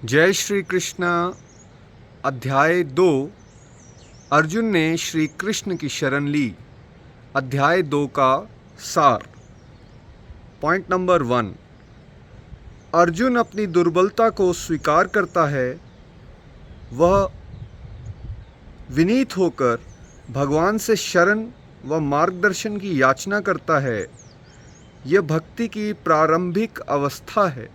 जय श्री कृष्ण। अध्याय 2। अर्जुन ने श्री कृष्ण की शरण ली। अध्याय 2 का सार। Point number 1। अर्जुन अपनी दुर्बलता को स्वीकार करता है। वह विनीत होकर भगवान से शरण व मार्गदर्शन की याचना करता है। यह भक्ति की प्रारंभिक अवस्था है।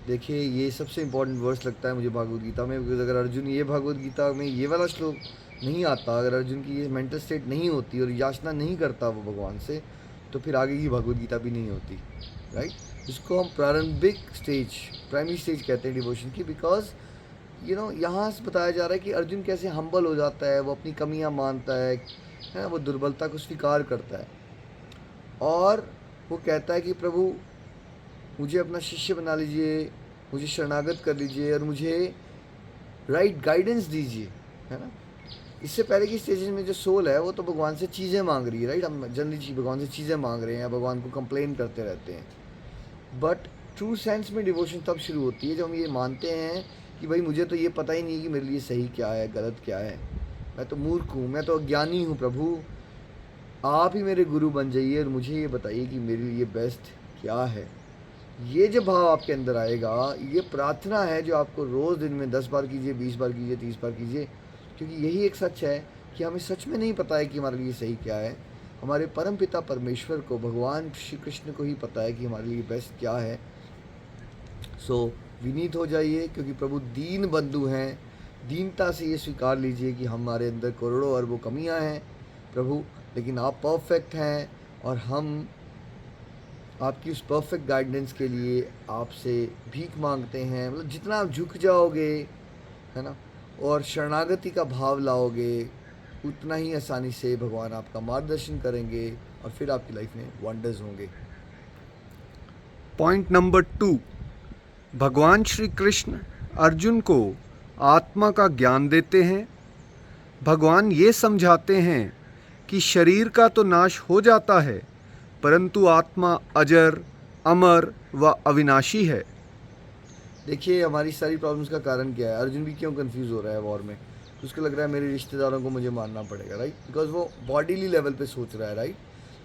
देखिए, ये सबसे इम्पोर्टेंट वर्स लगता है मुझे भागवत गीता में, बिकॉज अगर अर्जुन ये भगवत गीता में ये वाला श्लोक नहीं आता, अगर अर्जुन की ये मेंटल स्टेट नहीं होती और याचना नहीं करता वो भगवान से, तो फिर आगे की भगवत गीता भी नहीं होती। राइट, इसको हम प्रारंभिक स्टेज, प्राइमरी स्टेज कहते हैं डिवोशन की, बिकॉज यहाँ से बताया जा रहा है कि अर्जुन कैसे हम्बल हो जाता है, वो अपनी कमियाँ मानता है ना, वो दुर्बलता को स्वीकार करता है और वो कहता है कि प्रभु मुझे अपना शिष्य बना लीजिए, मुझे शरणागत कर लीजिए और मुझे राइट गाइडेंस दीजिए, है ना। इससे पहले की स्टेजेस में जो सोल है वो तो भगवान से चीज़ें मांग रही है। राइट, हम जनरली भगवान से चीज़ें मांग रहे हैं या भगवान को कंप्लेन करते रहते हैं। बट ट्रू सेंस में डिवोशन तब शुरू होती है जब हम ये मानते हैं कि भाई मुझे तो ये पता ही नहीं है कि मेरे लिए सही क्या है, गलत क्या है, मैं तो मूर्ख हूँ, मैं तो अज्ञानी हूँ। प्रभु आप ही मेरे गुरु बन जाइए और मुझे ये बताइए कि मेरे लिए बेस्ट क्या है। ये जो भाव आपके अंदर आएगा, ये प्रार्थना है जो आपको रोज़ दिन में 10 बार कीजिए, 20 बार कीजिए, 30 बार कीजिए, क्योंकि यही एक सच है कि हमें सच में नहीं पता है कि हमारे लिए सही क्या है। हमारे परम पिता परमेश्वर को, भगवान श्री कृष्ण को ही पता है कि हमारे लिए बेस्ट क्या है। सो विनीत हो जाइए, क्योंकि प्रभु दीन बंधु हैं। दीनता से ये स्वीकार लीजिए कि हमारे अंदर करोड़ों अरबों कमियां हैं प्रभु, लेकिन आप परफेक्ट हैं और हम आपकी उस परफेक्ट गाइडेंस के लिए आपसे भीख मांगते हैं। मतलब जितना आप झुक जाओगे, है ना, और शरणागति का भाव लाओगे, उतना ही आसानी से भगवान आपका मार्गदर्शन करेंगे और फिर आपकी लाइफ में वंडर्स होंगे। Point number 2। भगवान श्री कृष्ण अर्जुन को आत्मा का ज्ञान देते हैं। भगवान ये समझाते हैं कि शरीर का तो नाश हो जाता है, परंतु आत्मा अजर, अमर व अविनाशी है। देखिए, हमारी सारी प्रॉब्लम्स का कारण क्या है? अर्जुन भी क्यों कंफ्यूज हो रहा है वॉर में? तो उसको लग रहा है मेरे रिश्तेदारों को मुझे मारना पड़ेगा, राइट, बिकॉज वो बॉडीली लेवल पे सोच रहा है। राइट,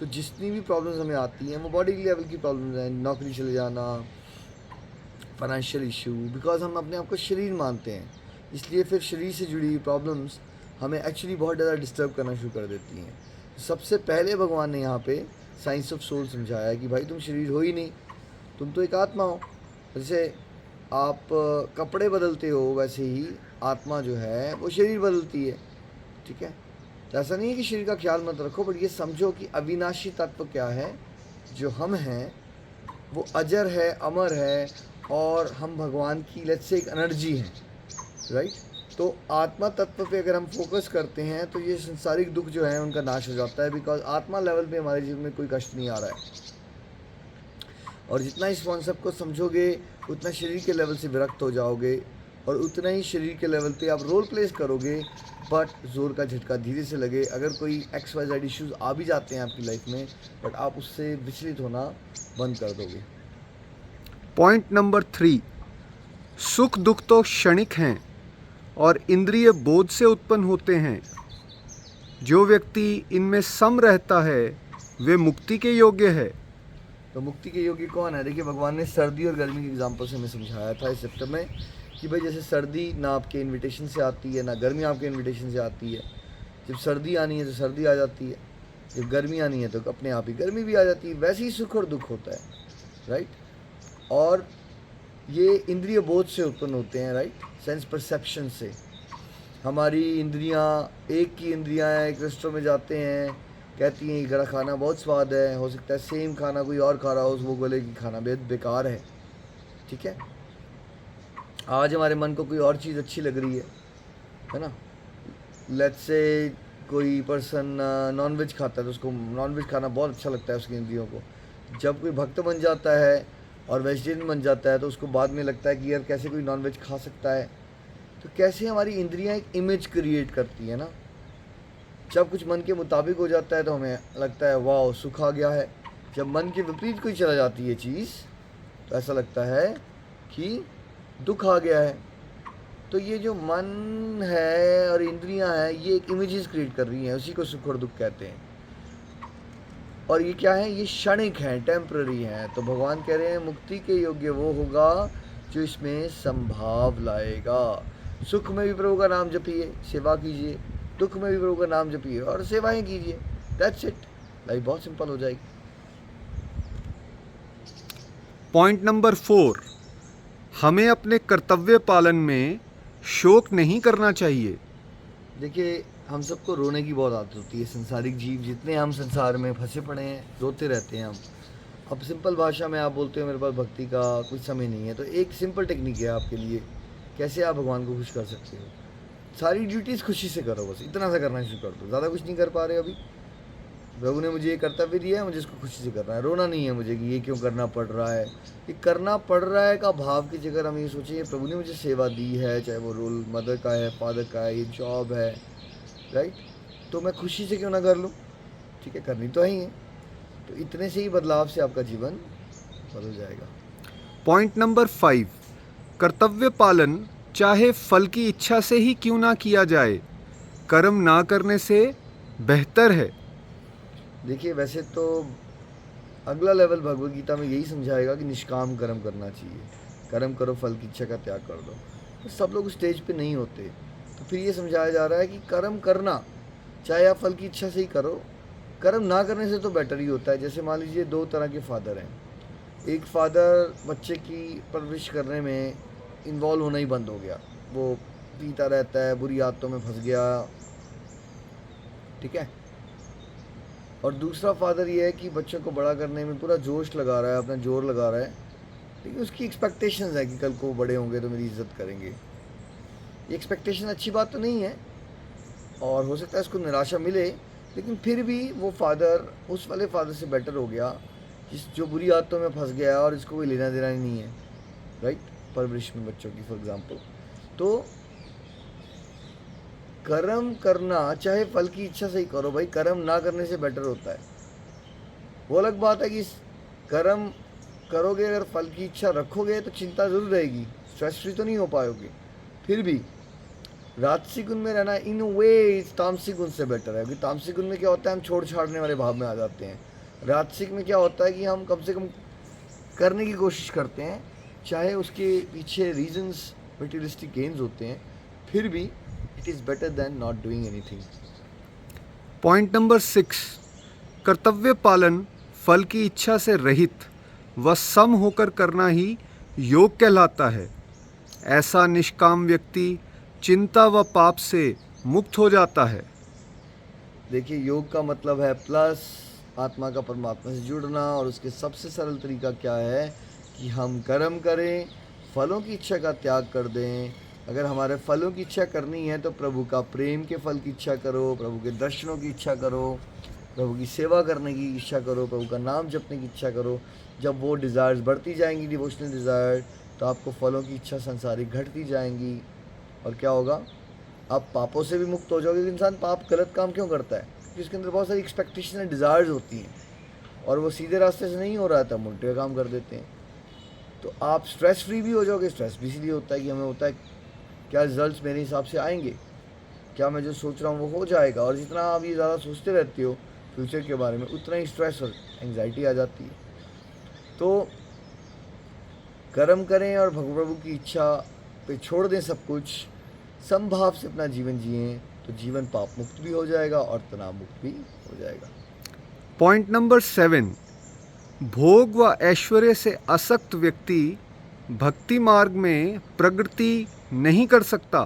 तो जितनी भी प्रॉब्लम्स हमें आती हैं वो बॉडी लेवल की प्रॉब्लम्स हैं। नौकरी चले जाना, फाइनेंशियल इशू, बिकॉज हम अपने आप को शरीर मानते हैं, इसलिए फिर शरीर से जुड़ी हुई प्रॉब्लम्स हमें एक्चुअली बहुत ज़्यादा डिस्टर्ब करना शुरू कर देती हैं। सबसे पहले भगवान ने यहाँ पे साइंस ऑफ सोल समझाया कि भाई तुम शरीर हो ही नहीं, तुम तो एक आत्मा हो। जैसे आप कपड़े बदलते हो, वैसे ही आत्मा जो है वो शरीर बदलती है। ठीक है, तो ऐसा नहीं है कि शरीर का ख्याल मत रखो, बट ये समझो कि अविनाशी तत्व क्या है, जो हम हैं वो अजर है, अमर है, और हम भगवान की लेट्स से एक एनर्जी है। राइट, तो आत्मा तत्व पे अगर हम फोकस करते हैं तो ये संसारिक दुख जो है उनका नाश हो जाता है, बिकॉज आत्मा लेवल पे हमारे जीवन में कोई कष्ट नहीं आ रहा है। और जितना इस कॉन्सेप्ट को समझोगे उतना शरीर के लेवल से विरक्त हो जाओगे और उतना ही शरीर के लेवल पे आप रोल प्लेस करोगे, बट जोर का झटका धीरे से लगे। अगर कोई XYZ इश्यूज आ भी जाते हैं आपकी लाइफ में, बट आप उससे विचलित होना बंद कर दोगे। Point number 3। सुख दुख तो क्षणिक हैं और इंद्रिय बोध से उत्पन्न होते हैं। जो व्यक्ति इनमें सम रहता है वे मुक्ति के योग्य है। तो मुक्ति के योगी कौन है? देखिए, भगवान ने सर्दी और गर्मी के एग्जाम्पल से हमें समझाया था इस चैप्टर में कि भाई जैसे सर्दी ना आपके इनविटेशन से आती है, ना गर्मी आपके इनविटेशन से आती है। जब सर्दी आनी है तो सर्दी आ जाती है, जब गर्मी आनी है तो अपने आप ही गर्मी भी आ जाती है। वैसे ही सुख और दुख होता है। राइट, और ये इंद्रिय बोध से उत्पन्न होते हैं। राइट, सेंस परसेप्शन से। हमारी इंद्रियां, एक की इंद्रियां एक रेस्टोरेंट में जाते हैं, कहती हैं घर का खाना बहुत स्वाद है, हो सकता है सेम खाना कोई और खा रहा हो, वो बोले कि खाना बेहद बेकार है। ठीक है, आज हमारे मन को कोई और चीज़ अच्छी लग रही है ना। लेट्स से कोई पर्सन नॉन वेज खाता है तो उसको नॉन वेज खाना बहुत अच्छा लगता है उसकी इंद्रियों को। जब कोई भक्त बन जाता है और वेजिटेरियन बन जाता है तो उसको बाद में लगता है कि यार कैसे कोई नॉन वेज खा सकता है। तो कैसे हमारी इंद्रियां एक इमेज क्रिएट करती है ना। जब कुछ मन के मुताबिक हो जाता है तो हमें लगता है वाह सुख आ गया है। जब मन के विपरीत कोई चला जाती है चीज़ तो ऐसा लगता है कि दुख आ गया है, तो ये जो मन है और इंद्रियां हैं ये एक इमेजेस क्रिएट कर रही हैं, उसी को सुख और दुख कहते हैं। और ये क्या है, ये क्षणिक हैं, टेम्पररी हैं। तो भगवान कह रहे हैं मुक्ति के योग्य वो होगा जो इसमें संभाव लाएगा। सुख में भी प्रभु का नाम जपिए, सेवा कीजिए, दुख में भी प्रभु का नाम जपिए और सेवाएं कीजिए। दैट्स इट, लाइफ बहुत सिंपल हो जाएगी। पॉइंट नंबर 4, हमें अपने कर्तव्य पालन में शोक नहीं करना चाहिए। देखिए, हम सबको रोने की बहुत आदत होती है। संसारिक जीव जितने हम संसार में फंसे पड़े हैं, रोते रहते हैं हम। अब सिंपल भाषा में आप बोलते हो मेरे पास भक्ति का कुछ समय नहीं है, तो एक सिंपल टेक्निक है आपके लिए कैसे आप भगवान को खुश कर सकते हो। सारी ड्यूटीज़ खुशी से करो, बस इतना सा करना शुरू कर दो। ज़्यादा कुछ नहीं कर पा रहे अभी, प्रभु ने मुझे ये कर्तव्य दिया है, मुझे इसको खुशी से करना है। रोना नहीं है मुझे कि ये क्यों करना पड़ रहा है। ये करना पड़ रहा है का भाव की जगह हम ये सोचें प्रभु ने मुझे सेवा दी है, चाहे वो रोल मदर का है, फादर का है, ये जॉब है, राइट, तो मैं खुशी से क्यों ना कर लूँ। ठीक है, करनी तो ही है। तो इतने से ही बदलाव से आपका जीवन बदल जाएगा। पॉइंट नंबर 5, कर्तव्य पालन चाहे फल की इच्छा से ही क्यों ना किया जाए, कर्म ना करने से बेहतर है। देखिए, वैसे तो अगला लेवल भगवद गीता में यही समझाएगा कि निष्काम कर्म करना चाहिए। कर्म करो, फल की इच्छा का त्याग कर दो। तो सब लोग स्टेज पे नहीं होते, तो फिर ये समझाया जा रहा है कि कर्म करना चाहे आप फल की इच्छा से ही करो, कर्म ना करने से तो बेटर ही होता है। जैसे मान लीजिए 2 तरह के फादर हैं। एक फादर बच्चे की परवरिश करने में इन्वॉल्व होना ही बंद हो गया, वो पीता रहता है, बुरी आदतों में फंस गया, ठीक है। और दूसरा फादर ये है कि बच्चों को बड़ा करने में पूरा जोश लगा रहा है, अपना जोर लगा रहा है, लेकिन उसकी एक्सपेक्टेशंस है कि कल को बड़े होंगे तो मेरी इज्जत करेंगे। ये एक्सपेक्टेशन अच्छी बात तो नहीं है और हो सकता है उसको निराशा मिले, लेकिन फिर भी वो फादर उस वाले फादर से बेटर हो गया जो बुरी आदतों में फंस गया और इसको कोई लेना देना नहीं है, राइट, परवरिश में बच्चों की फॉर एग्जांपल। तो कर्म करना चाहे फल की इच्छा से ही करो भाई, कर्म ना करने से बेटर होता है। वो अलग बात है कि कर्म करोगे, अगर फल की इच्छा रखोगे तो चिंता जरूर रहेगी, स्ट्रेस फ्री तो नहीं हो पाओगे। फिर भी राजसी गुण में रहना इन वे तामसिक गुण से बेटर है, क्योंकि तामसिक गुण में क्या होता है, हम छोड़ छाड़ने वाले भाव में आ जाते हैं। राजसिक में क्या होता है कि हम कम से कम करने की कोशिश करते हैं, चाहे उसके पीछे रीजंस मटेरियलिस्टिक गेन्स होते हैं, फिर भी it is better than not doing anything. Point number 6, कर्तव्य पालन फल की इच्छा से रहित व सम होकर करना ही योग कहलाता है। ऐसा निष्काम व्यक्ति चिंता व पाप से मुक्त हो जाता है। देखिए, योग का मतलब है प्लस आत्मा का परमात्मा से जुड़ना, और उसके सबसे सरल तरीका क्या है कि हम कर्म करें, फलों की इच्छा का त्याग कर दें। अगर हमारे फलों की इच्छा करनी है तो प्रभु का प्रेम के फल की इच्छा करो, प्रभु के दर्शनों की इच्छा करो, प्रभु की सेवा करने की इच्छा करो, प्रभु का नाम जपने की इच्छा करो। जब वो डिज़ायर्स बढ़ती जाएंगी, डिवोशनल डिज़ायर, तो आपको फलों की इच्छा संसारिक घटती जाएंगी, और क्या होगा, आप पापों से भी मुक्त हो जाओगे। इंसान पाप गलत काम क्यों करता है, क्योंकि उसके अंदर बहुत सारी एक्सपेक्टेशन एंड डिज़ायर्स होती हैं और वो सीधे रास्ते से नहीं हो रहा था, उल्टे का काम कर देते हैं। तो आप स्ट्रेस फ्री भी हो जाओगे। स्ट्रेस भी इसलिए होता है कि हमें होता है क्या रिजल्ट्स मेरे हिसाब से आएंगे, क्या मैं जो सोच रहा हूँ वो हो जाएगा। और जितना आप ये ज़्यादा सोचते रहते हो फ्यूचर के बारे में, उतना ही स्ट्रेस और एंग्जाइटी आ जाती है। तो कर्म करें और प्रभु की इच्छा पे छोड़ दें सब कुछ, समभाव से अपना जीवन जिएं, तो जीवन पाप मुक्त भी हो जाएगा और तनाव मुक्त भी हो जाएगा। पॉइंट नंबर 7, भोग व ऐश्वर्य से आसक्त व्यक्ति भक्ति मार्ग में प्रगति नहीं कर सकता।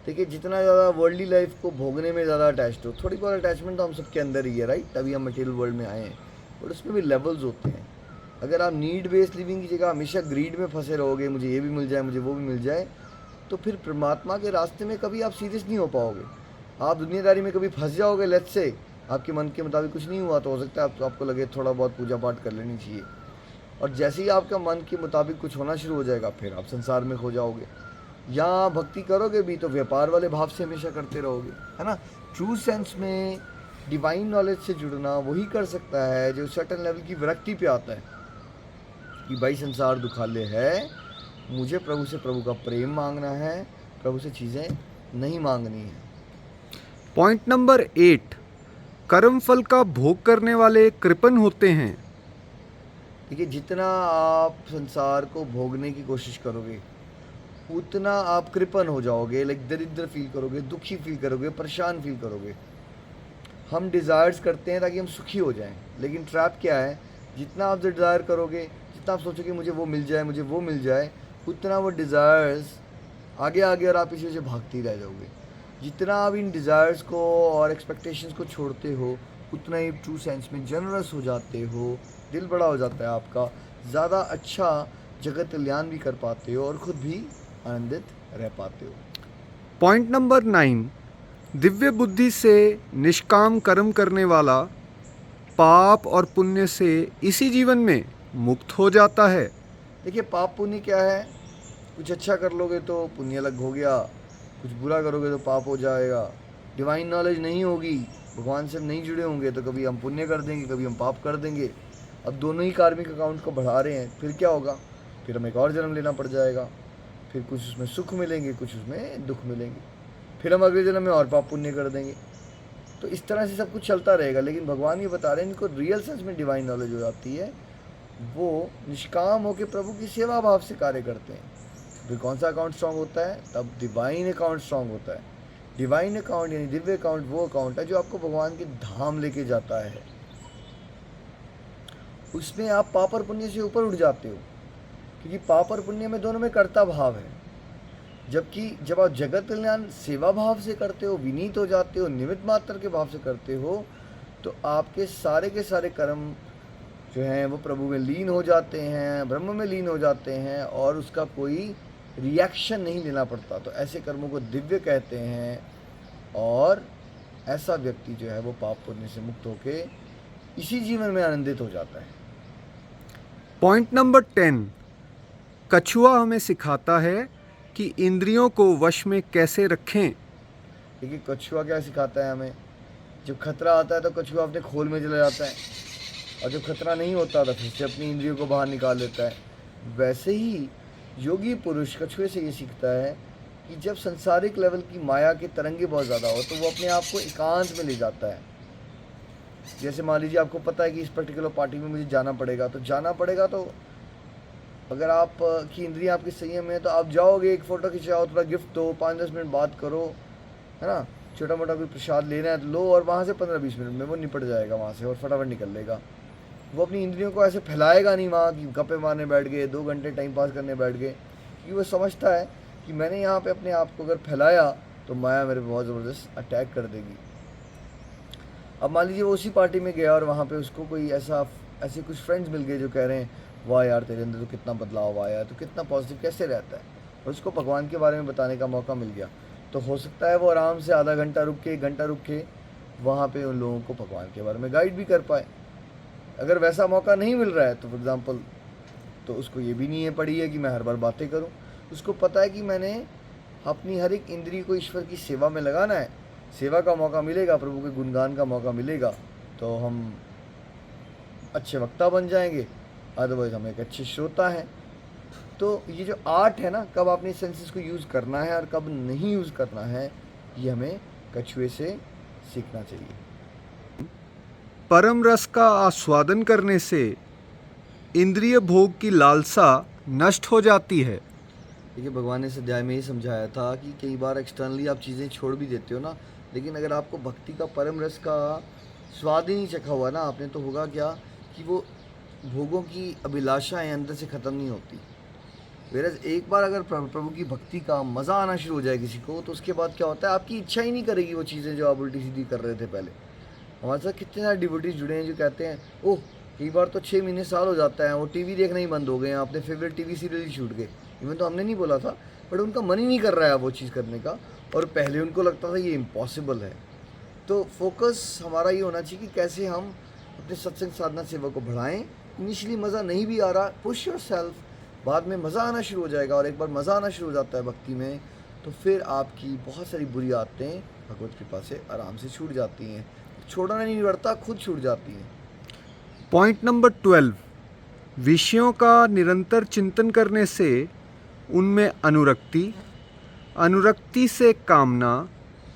देखिए, जितना ज़्यादा वर्ल्डली लाइफ को भोगने में ज़्यादा अटैच्ड हो, थोड़ी बहुत अटैचमेंट तो हम सबके अंदर ही है, राइट, तभी हम मटेरियल वर्ल्ड में आए हैं, बट उसमें भी लेवल्स होते हैं। अगर आप नीड बेस्ड लिविंग की जगह हमेशा ग्रीड में फंसे रहोगे, मुझे ये भी मिल जाए, मुझे वो भी मिल जाए, तो फिर परमात्मा के रास्ते में कभी आप सीरियस नहीं हो पाओगे। आप दुनियादारी में कभी फंस जाओगे। लेट्स से आपके मन के मुताबिक कुछ नहीं हुआ, तो हो सकता है आपको लगे थोड़ा बहुत पूजा पाठ कर लेनी चाहिए, और जैसे ही आपका मन के मुताबिक कुछ होना शुरू हो जाएगा, फिर आप संसार में खो जाओगे। या भक्ति करोगे भी तो व्यापार वाले भाव से हमेशा करते रहोगे, है ना। ट्रू सेंस में डिवाइन नॉलेज से जुड़ना वही कर सकता है जो सर्टेन लेवल की विरक्ति पे आता है कि भाई संसार दुखालय है, मुझे प्रभु से प्रभु का प्रेम मांगना है, प्रभु से चीज़ें नहीं मांगनी है। पॉइंट नंबर 8, कर्म फल का भोग करने वाले कृपण होते हैं। देखिए, जितना आप संसार को भोगने की कोशिश करोगे उतना आप कृपण हो जाओगे, लाइक दरिद्र फील करोगे, दुखी फील करोगे, परेशान फील करोगे। हम डिज़ायर्स करते हैं ताकि हम सुखी हो जाएं, लेकिन ट्रैप क्या है, जितना आप डिज़ायर करोगे, जितना आप सोचोगे मुझे वो मिल जाए, मुझे वो मिल जाए, उतना वो डिज़ायर्स आगे आगे और आप इसी वजह से भागते ही रह जाओगे। जितना आप इन डिज़ायर्स को और एक्सपेक्टेशंस को छोड़ते हो उतना ही ट्रू सेंस में जनरस हो जाते हो, दिल बड़ा हो जाता है आपका, ज़्यादा अच्छा जगत कल्याण भी कर पाते हो और ख़ुद भी आनंदित रह पाते हो। पॉइंट नंबर 9, दिव्य बुद्धि से निष्काम कर्म करने वाला पाप और पुण्य से इसी जीवन में मुक्त हो जाता है। देखिए, पाप पुण्य क्या है, कुछ अच्छा कर लोगे तो पुण्य अलग हो गया, कुछ बुरा करोगे तो पाप हो जाएगा। डिवाइन नॉलेज नहीं होगी, भगवान से हम नहीं जुड़े होंगे तो कभी हम पुण्य कर देंगे, कभी हम पाप कर देंगे। अब दोनों ही कार्मिक अकाउंट को बढ़ा रहे हैं, फिर क्या होगा, फिर हमें एक और जन्म लेना पड़ जाएगा, फिर कुछ उसमें सुख मिलेंगे, कुछ उसमें दुख मिलेंगे, फिर हम अगले जन्म में और पाप पुण्य कर देंगे। तो इस तरह से सब कुछ चलता रहेगा। लेकिन भगवान ये बता रहे हैं, इनको रियल सेंस में डिवाइन नॉलेज हो जाती है, वो निष्काम होकर प्रभु की सेवा भाव से कार्य करते हैं। फिर कौन सा अकाउंट स्ट्रांग होता है, तब डिवाइन अकाउंट स्ट्रांग होता है। डिवाइन अकाउंट यानी दिव्य अकाउंट वो अकाउंट है जो आपको भगवान के धाम लेके जाता है। उसमें आप पाप और पुण्य से ऊपर उठ जाते हो, क्योंकि पाप और पुण्य में दोनों में कर्ता भाव है। जबकि जब आप जगत कल्याण सेवा भाव से करते हो, विनीत हो जाते हो, निमित्त मात्र के भाव से करते हो, तो आपके सारे के सारे कर्म जो हैं वो प्रभु में लीन हो जाते हैं, ब्रह्म में लीन हो जाते हैं और उसका कोई रिएक्शन नहीं लेना पड़ता। तो ऐसे कर्मों को दिव्य कहते हैं और ऐसा व्यक्ति जो है वो पाप पुण्य से मुक्त होके इसी जीवन में आनंदित हो जाता है। पॉइंट नंबर 10, कछुआ हमें सिखाता है कि इंद्रियों को वश में कैसे रखें। देखिए, कछुआ क्या सिखाता है हमें, जब खतरा आता है तो कछुआ अपने खोल में चला जाता है, और जब खतरा नहीं होता तो फिर से अपनी इंद्रियों को बाहर निकाल लेता है। वैसे ही योगी पुरुष कछुए से ये सीखता है कि जब संसारिक लेवल की माया के तरंगे बहुत ज़्यादा हो तो वो अपने आप को एकांत में ले जाता है। जैसे मान लीजिए आपको पता है कि इस पर्टिकुलर पार्टी में मुझे जाना पड़ेगा, तो अगर आप की इंद्रियां आपकी संयम में है तो आप जाओगे, एक फ़ोटो खिंचाओ, थोड़ा गिफ्ट दो, 5-10 मिनट बात करो, है ना, छोटा मोटा कोई प्रसाद लेना है तो लो, और वहाँ से 15-20 मिनट में वो निपट जाएगा वहाँ से और फटाफट निकल लेगा। वो अपनी इंद्रियों को ऐसे फैलाएगा नहीं वहाँ कि गप्पे मारने बैठ गए, 2 घंटे टाइम पास करने बैठ गए, क्योंकि वो समझता है कि मैंने यहाँ पे अपने आप को अगर फैलाया तो माया मेरे पे बहुत ज़बरदस्त अटैक कर देगी। अब मान लीजिए वो उसी पार्टी में गया और वहाँ पे उसको कोई ऐसे कुछ फ्रेंड्स मिल गए जो कह रहे हैं वाह यार तेरे अंदर तो कितना बदलाव आया है, तो कितना पॉजिटिव कैसे रहता है, और उसको भगवान के बारे में बताने का मौका मिल गया, तो हो सकता है वो आराम से आधा घंटा रुक के, 1 घंटा रुक के वहाँ पे उन लोगों को भगवान के बारे में गाइड भी कर पाए। अगर वैसा मौका नहीं मिल रहा है तो फॉर एग्ज़ाम्पल, तो उसको ये भी नहीं है पड़ी है कि मैं हर बार बातें करूँ। उसको पता है कि मैंने अपनी हर एक इंद्रिय को ईश्वर की सेवा में लगाना है। सेवा का मौका मिलेगा, प्रभु के गुणगान का मौका मिलेगा तो हम अच्छे वक्ता बन जाएंगे, अदरवाइज हम एक अच्छे श्रोता हैं। तो ये जो आर्ट है ना, कब अपने सेंसेस को यूज़ करना है और कब नहीं यूज़ करना है, ये हमें कछुए से सीखना चाहिए। परम रस का आस्वादन करने से इंद्रिय भोग की लालसा नष्ट हो जाती है। देखिए, भगवान ने इस अध्याय में ही समझाया था कि कई बार एक्सटर्नली आप चीज़ें छोड़ भी देते हो ना, लेकिन अगर आपको भक्ति का परम रस का स्वाद ही नहीं चखा हुआ ना आपने, तो होगा क्या कि वो भोगों की अभिलाषाएं अंदर से ख़त्म नहीं होती। वेरज एक बार अगर प्रभु की भक्ति का मज़ा आना शुरू हो जाए किसी को, तो उसके बाद क्या होता है, आपकी इच्छा ही नहीं करेगी वो चीज़ें जो आप उल्टी सीधी कर रहे थे पहले। हमारे साथ कितने सारे डिवोटीज जुड़े हैं जो कहते हैं ओह कई बार तो 6 महीने साल हो जाता है वो टीवी देखना ही बंद हो गए हैं, अपने फेवरेट टीवी सीरियल ही छूट गए। इवन तो हमने नहीं बोला था, बट उनका मन ही नहीं कर रहा है वो चीज़ करने का, और पहले उनको लगता था ये इम्पॉसिबल है। तो फोकस हमारा ये होना चाहिए कि कैसे हम अपने सत्संग साधना सेवा को बढ़ाएं। इनिशियली मज़ा नहीं भी आ रहा, पुश योरसेल्फ, बाद में मज़ा आना शुरू हो जाएगा, और एक बार मज़ा आना शुरू हो जाता है भक्ति में तो फिर आपकी बहुत सारी बुरी आदतें भगवत कृपा से आराम से छूट जाती हैं। छोड़ना नहीं पड़ता, खुद छूट जाती हैं। पॉइंट नंबर 12, विषयों का निरंतर चिंतन करने से उनमें अनुरक्ति, अनुरक्ति से कामना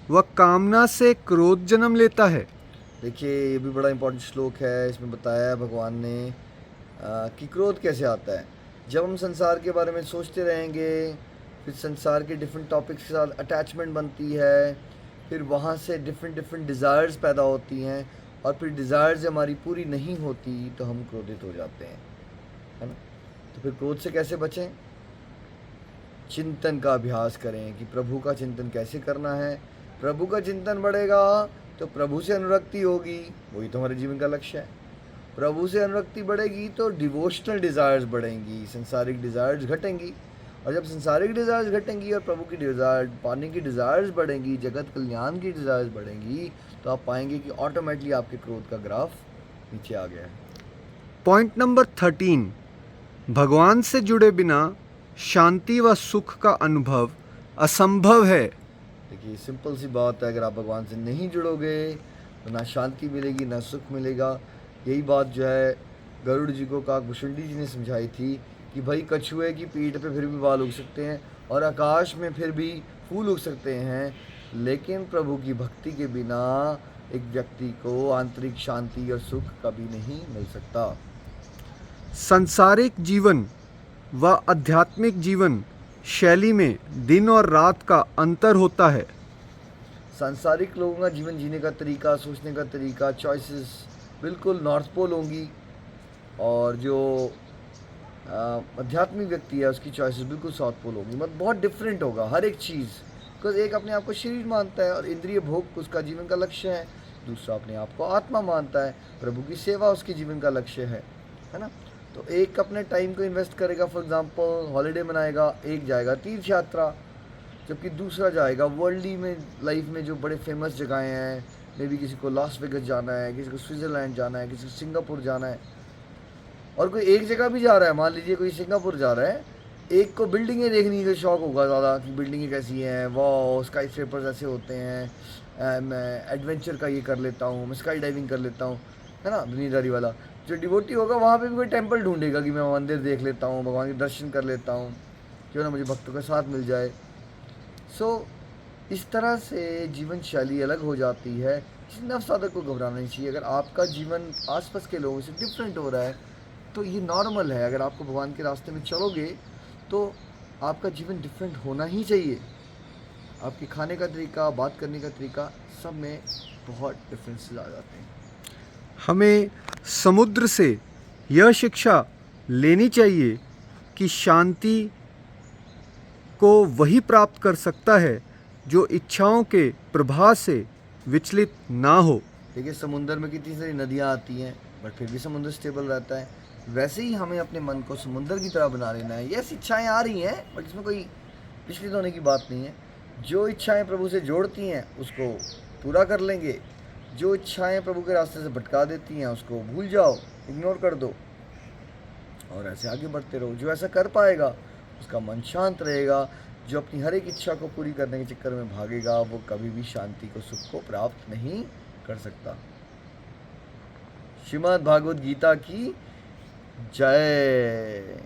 व कामना से क्रोध जन्म लेता है। देखिए ये भी बड़ा इंपॉर्टेंट श्लोक है। इसमें बताया है भगवान ने कि क्रोध कैसे आता है। जब हम संसार के बारे में सोचते रहेंगे, फिर संसार के डिफरेंट टॉपिक्स के साथ अटैचमेंट बनती है, फिर वहाँ से डिफरेंट डिफरेंट डिज़ायर्स पैदा होती हैं, और फिर डिज़ायर्स हमारी पूरी नहीं होती तो हम क्रोधित हो जाते हैं, है ना। तो फिर क्रोध से कैसे बचें? चिंतन का अभ्यास करें कि प्रभु का चिंतन कैसे करना है। प्रभु का चिंतन बढ़ेगा तो प्रभु से अनुरक्ति होगी, वही तो हमारे जीवन का लक्ष्य है। प्रभु से अनुरक्ति बढ़ेगी तो डिवोशनल डिज़ायर्स बढ़ेंगी, संसारिक डिज़ायर्स घटेंगी, और जब संसारिक डिज़ायर्स घटेंगी और प्रभु की डिज़ायर पाने की डिज़ायर्स बढ़ेंगी, जगत कल्याण की डिज़ायर्स बढ़ेंगी, तो आप पाएंगे कि ऑटोमेटिकली आपके क्रोध का ग्राफ नीचे आ गया है। पॉइंट नंबर 13, भगवान से जुड़े बिना शांति व सुख का अनुभव असंभव है। देखिए सिंपल सी बात है, अगर आप भगवान से नहीं जुड़ोगे तो ना शांति मिलेगी ना सुख मिलेगा। यही बात जो है गरुड़ जी को काकभूषुंडी जी ने समझाई थी कि भाई कछुए की पीठ पे फिर भी बाल उग सकते हैं और आकाश में फिर भी फूल उग सकते हैं, लेकिन प्रभु की भक्ति के बिना एक व्यक्ति को आंतरिक शांति और सुख कभी नहीं मिल सकता। सांसारिक जीवन व आध्यात्मिक जीवन शैली में दिन और रात का अंतर होता है। सांसारिक लोगों का जीवन जीने का तरीका, सोचने का तरीका, चॉइसेस बिल्कुल नॉर्थ पोल होंगी, और जो आध्यात्मिक व्यक्ति है उसकी चॉइसेस बिल्कुल साउथ पोल होगी। मतलब बहुत डिफरेंट होगा हर एक चीज़, बिकॉज एक अपने आप को शरीर मानता है और इंद्रिय भोग उसका जीवन का लक्ष्य है, दूसरा अपने आप को आत्मा मानता है, प्रभु की सेवा उसके जीवन का लक्ष्य है ना। तो एक अपने टाइम को इन्वेस्ट करेगा, फॉर एग्जांपल हॉलीडे मनाएगा, एक जाएगा तीर्थ यात्रा, जबकि दूसरा जाएगा वर्ल्डली में लाइफ में जो बड़े फेमस जगहें हैं। मे बी किसी को लास वेगस जाना है, किसी को स्विट्ज़रलैंड जाना है, किसी को सिंगापुर जाना है, और कोई एक जगह भी जा रहा है, मान लीजिए कोई सिंगापुर जा रहा है, एक को बिल्डिंगें देखने का शौक होगा ज़्यादा कि बिल्डिंगें कैसी हैं, वाह स्काई स्क्रेपर्स ऐसे होते हैं, मैं एडवेंचर का ये कर लेता हूँ, मैं स्काई डाइविंग कर लेता हूँ, है ना, दुनियादारी वाला। जो डिवोटी होगा वहाँ पे भी कोई टेंपल ढूंढेगा कि मैं मंदिर देख लेता हूँ, भगवान के दर्शन कर लेता हूँ, क्यों ना मुझे भक्तों का साथ मिल जाए। सो इस तरह से जीवन शैली अलग हो जाती है, इसलिए नव साधक को घबराना नहीं चाहिए। अगर आपका जीवन आसपास के लोगों से डिफरेंट हो रहा है तो ये नॉर्मल है। अगर आपको भगवान के रास्ते में चलोगे तो आपका जीवन डिफरेंट होना ही चाहिए। आपके खाने का तरीका, बात करने का तरीका, सब में बहुत डिफरेंसेस आ जाते हैं। हमें समुद्र से यह शिक्षा लेनी चाहिए कि शांति को वही प्राप्त कर सकता है जो इच्छाओं के प्रभाव से विचलित ना हो। देखिए समुंदर में कितनी सारी नदियाँ आती हैं, बट फिर भी समुद्र स्टेबल रहता है। वैसे ही हमें अपने मन को समुंदर की तरह बना लेना है। यस इच्छाएं आ रही हैं, बट इसमें कोई विचलित होने की बात नहीं है। जो इच्छाएं प्रभु से जोड़ती हैं उसको पूरा कर लेंगे, जो इच्छाएं प्रभु के रास्ते से भटका देती हैं उसको भूल जाओ, इग्नोर कर दो, और ऐसे आगे बढ़ते रहो। जो ऐसा कर पाएगा उसका मन शांत रहेगा। जो अपनी हर एक इच्छा को पूरी करने के चक्कर में भागेगा वो कभी भी शांति को, सुख को प्राप्त नहीं कर सकता। श्रीमद् भागवत गीता की जय।